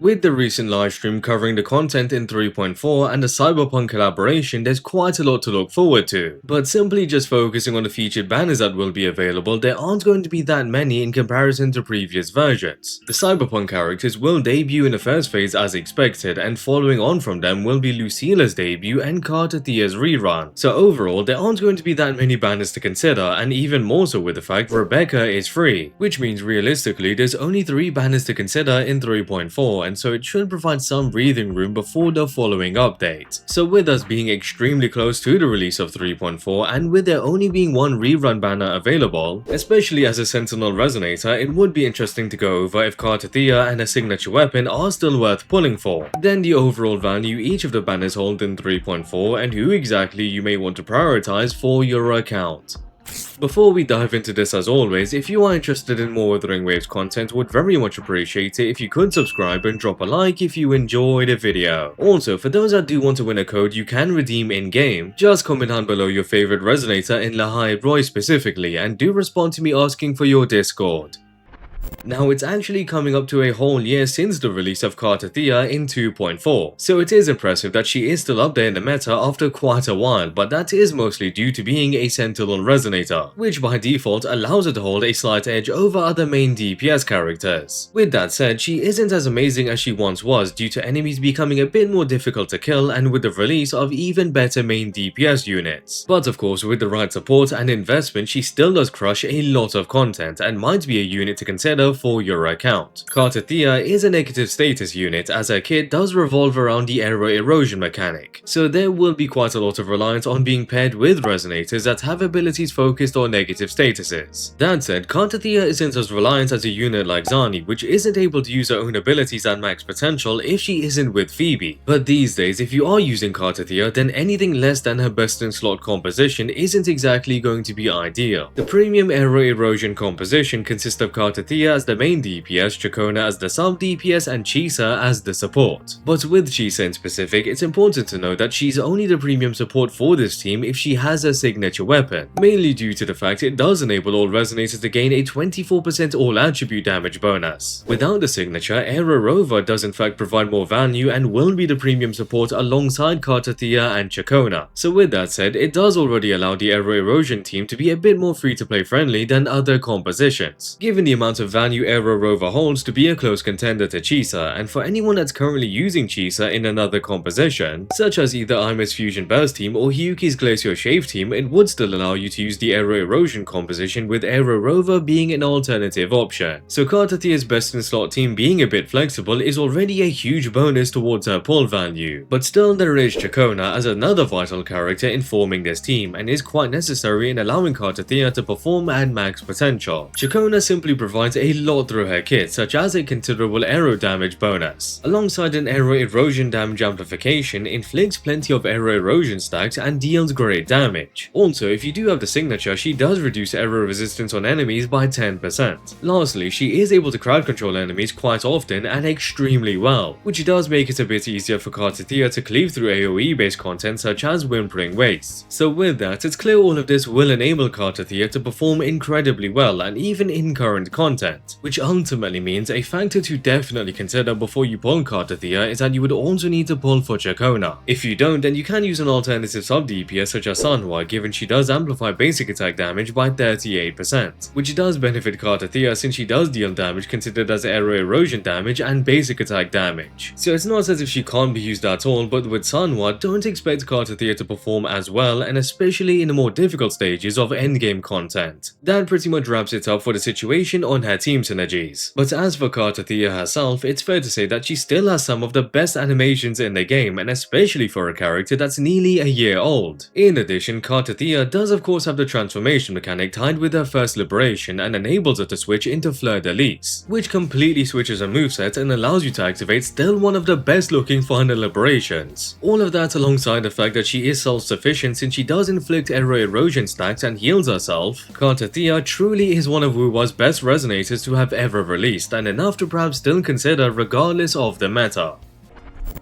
With the recent livestream covering the content in 3.4 and the Cyberpunk collaboration, there's quite a lot to look forward to. But simply just focusing on the featured banners that will be available, there aren't going to be that many in comparison to previous versions. The Cyberpunk characters will debut in the first phase as expected, and following on from them will be Lucila's debut and Cartethia's rerun. So overall, there aren't going to be that many banners to consider, and even more so with the fact Rebecca is free, which means realistically there's only 3 banners to consider in 3.4, and so it should provide some breathing room before the following update. So with us being extremely close to the release of 3.4 and with there only being one rerun banner available, especially as a Sentinel Resonator, it would be interesting to go over if Cartethyia and a signature weapon are still worth pulling for, then the overall value each of the banners hold in 3.4 and who exactly you may want to prioritize for your account. Before we dive into this, as always, if you are interested in more Wuthering Waves content, would very much appreciate it if you could subscribe and drop a like if you enjoyed the video. Also, for those that do want to win a code you can redeem in-game, just comment down below your favorite resonator in Lahai Roy specifically, and do respond to me asking for your Discord. Now, it's actually coming up to a whole year since the release of Cartethyia in 2.4, so it is impressive that she is still up there in the meta after quite a while, but that is mostly due to being a Sentinel Resonator, which by default allows her to hold a slight edge over other main DPS characters. With that said, she isn't as amazing as she once was due to enemies becoming a bit more difficult to kill and with the release of even better main DPS units. But of course, with the right support and investment, she still does crush a lot of content and might be a unit to consider for your account. Cartethyia is a negative status unit as her kit does revolve around the error erosion mechanic, so there will be quite a lot of reliance on being paired with resonators that have abilities focused on negative statuses. That said, Cartethyia isn't as reliant as a unit like Zani, which isn't able to use her own abilities at max potential if she isn't with Phoebe. But these days, if you are using Cartethyia, then anything less than her best in slot composition isn't exactly going to be ideal. The premium error erosion composition consists of Cartethyia as the main DPS, Ciaccona as the sub DPS, and Chisa as the support. But with Chisa in specific, it's important to know that she's only the premium support for this team if she has a signature weapon, mainly due to the fact it does enable all resonators to gain a 24% all attribute damage bonus. Without the signature, Rover does in fact provide more value and will be the premium support alongside Cartethyia and Ciaccona. So with that said, it does already allow the error erosion team to be a bit more free to play friendly than other compositions, given the amount of value Rover holds to be a close contender to Chisa, and for anyone that's currently using Chisa in another composition, such as either Aimer's Fusion Burst team or Hyuki's Glacial Shave team, it would still allow you to use the error erosion composition with Rover being an alternative option. So Cartethia's best in slot team being a bit flexible is already a huge bonus towards her pull value. But still, there is Ciaccona as another vital character in forming this team, and is quite necessary in allowing Cartethyia to perform at max potential. Ciaccona simply provides a lot through her kit, such as a considerable arrow damage bonus, alongside an arrow erosion damage amplification, inflicts plenty of arrow erosion stacks and deals great damage. Also, if you do have the signature, she does reduce arrow resistance on enemies by 10%. Lastly, she is able to crowd control enemies quite often and extremely well, which does make it a bit easier for Cartethyia to cleave through AoE based content such as Whimpering Wastes. So with that, it's clear all of this will enable Cartethyia to perform incredibly well and even in current content, which ultimately means a factor to definitely consider before you pull Cartethyia is that you would also need to pull for Ciaccona. If you don't, then you can use an alternative sub DPS such as Sanhua, given she does amplify basic attack damage by 38%, which does benefit Cartethyia since she does deal damage considered as arrow erosion damage and basic attack damage. So it's not as if she can't be used at all, but with Sanhua, don't expect Cartethyia to perform as well, and especially in the more difficult stages of endgame content. That pretty much wraps it up for the situation on her team synergies. But as for Cartethyia herself, it's fair to say that she still has some of the best animations in the game, and especially for a character that's nearly a year old. In addition, Cartethyia does of course have the transformation mechanic tied with her first liberation and enables her to switch into Fleur de Lis, which completely switches her moveset and allows you to activate still one of the best looking final liberations. All of that alongside the fact that she is self-sufficient since she does inflict arrow erosion stacks and heals herself. Cartethyia truly is one of WuWa's best resonators to have ever released, and enough to perhaps still consider regardless of the meta.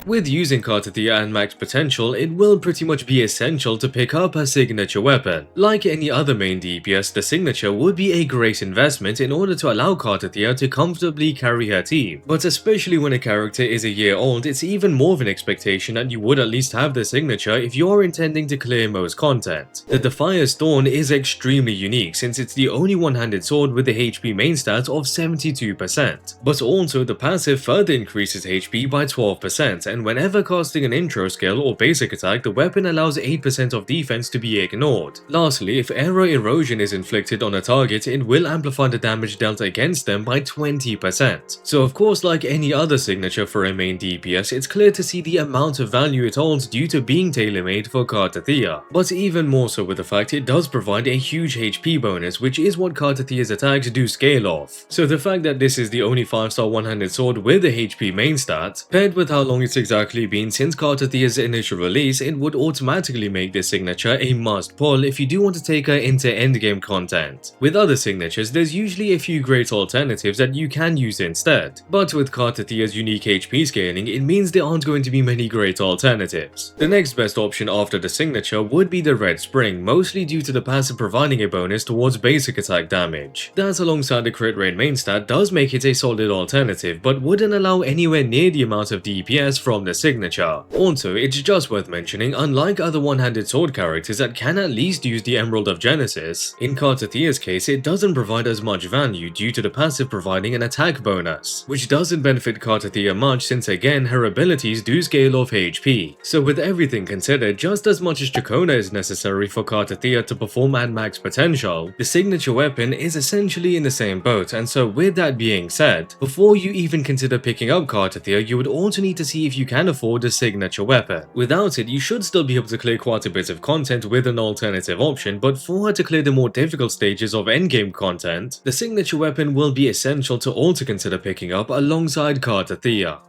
With using Cartethyia and max potential, it will pretty much be essential to pick up her signature weapon. Like any other main DPS, the signature would be a great investment in order to allow Cartethyia to comfortably carry her team. But especially when a character is a year old, it's even more of an expectation that you would at least have the signature if you are intending to clear most content. The Defier's Thorn is extremely unique since it's the only one-handed sword with the HP main stat of 72%. But also the passive further increases HP by 12%, and whenever casting an intro skill or basic attack, the weapon allows 8% of defense to be ignored. Lastly, if arrow erosion is inflicted on a target, it will amplify the damage dealt against them by 20%. So of course, like any other signature for a main DPS, it's clear to see the amount of value it holds due to being tailor-made for Cartethyia. But even more so with the fact it does provide a huge HP bonus, which is what Cartethia's attacks do scale off. So the fact that this is the only 5-star one-handed sword with a HP main stat, paired with how long it's exactly been since Cartethia's initial release, it would automatically make this signature a must pull if you do want to take her into endgame content. With other signatures, there's usually a few great alternatives that you can use instead, but with Cartethia's unique HP scaling, it means there aren't going to be many great alternatives. The next best option after the signature would be the Red Spring, mostly due to the passive providing a bonus towards basic attack damage. That alongside the crit rate main stat does make it a solid alternative, but wouldn't allow anywhere near the amount of DPS from the signature. Also, it's just worth mentioning, unlike other one-handed sword characters that can at least use the Emerald of Genesis, in Cartethia's case it doesn't provide as much value due to the passive providing an attack bonus, which doesn't benefit Cartethyia much since again her abilities do scale off HP. So with everything considered, just as much as Ciaccona is necessary for Cartethyia to perform at max potential, the signature weapon is essentially in the same boat, and so with that being said, before you even consider picking up Cartethyia, you would also need to see if you can afford a signature weapon. Without it, you should still be able to clear quite a bit of content with an alternative option, but for her to clear the more difficult stages of endgame content, the signature weapon will be essential to also consider picking up alongside Cartethyia.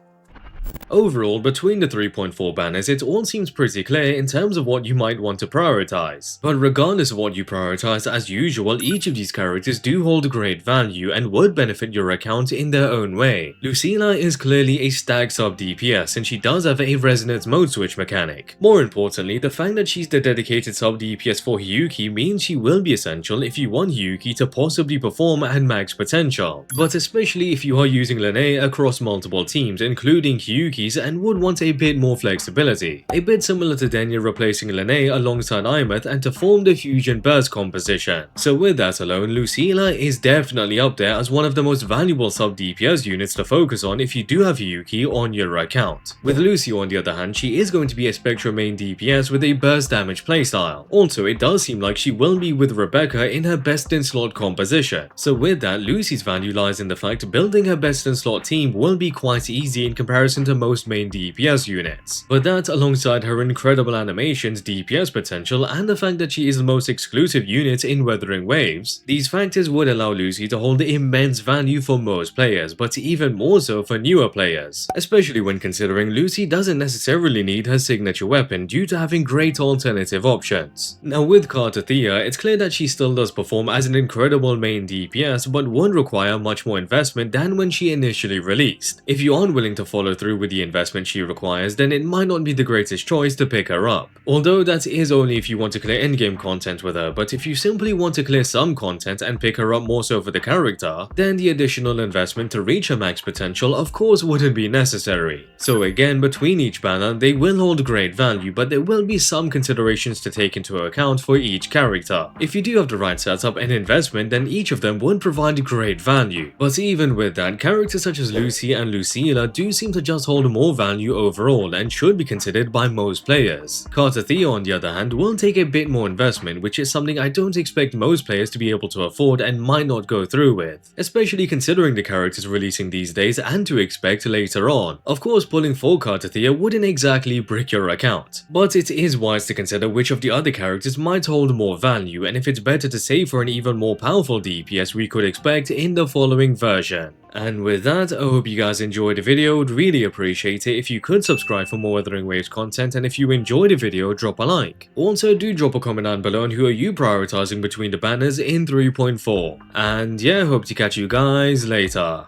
Overall, between the 3.4 banners, it all seems pretty clear in terms of what you might want to prioritize. But regardless of what you prioritize, as usual, each of these characters do hold great value and would benefit your account in their own way. Lucina is clearly a stag sub DPS, and she does have a resonance mode switch mechanic. More importantly, the fact that she's the dedicated sub DPS for Hiyuki means she will be essential if you want Hiyuki to possibly perform at max potential. But especially if you are using Lynae across multiple teams, including Hiyuki, and would want a bit more flexibility. A bit similar to Denya replacing Lynae alongside Imeth and to form the Fusion Burst composition. So with that alone, Lucina is definitely up there as one of the most valuable sub DPS units to focus on if you do have Hiyuki on your account. With Lucy on the other hand, she is going to be a Spectra main DPS with a burst damage playstyle. Also, it does seem like she will be with Rebecca in her best in slot composition. So with that, Lucy's value lies in the fact building her best in slot team will be quite easy in comparison to most main DPS units. But that alongside her incredible animations, DPS potential, and the fact that she is the most exclusive unit in Wuthering Waves, these factors would allow Lucy to hold immense value for most players, but even more so for newer players, especially when considering Lucy doesn't necessarily need her signature weapon due to having great alternative options. Now with Cartethyia, it's clear that she still does perform as an incredible main DPS, but would require much more investment than when she initially released. If you aren't willing to follow through with the investment she requires, then it might not be the greatest choice to pick her up. Although that is only if you want to clear endgame content with her, but if you simply want to clear some content and pick her up more so for the character, then the additional investment to reach her max potential of course wouldn't be necessary. So again, between each banner, they will hold great value, but there will be some considerations to take into account for each character. If you do have the right setup and investment, then each of them would provide great value. But even with that, characters such as Lucy and Lucina do seem to just hold more value overall and should be considered by most players. Cartethyia on the other hand will take a bit more investment, which is something I don't expect most players to be able to afford and might not go through with, especially considering the characters releasing these days and to expect later on. Of course, pulling for Cartethyia wouldn't exactly brick your account, but it is wise to consider which of the other characters might hold more value and if it's better to save for an even more powerful DPS we could expect in the following version. And with that, I hope you guys enjoyed the video. Would really appreciate it if you could subscribe for more Wuthering Waves content, and if you enjoyed the video, drop a like. Also, do drop a comment down below on who are you prioritizing between the banners in 3.4. And yeah, hope to catch you guys later.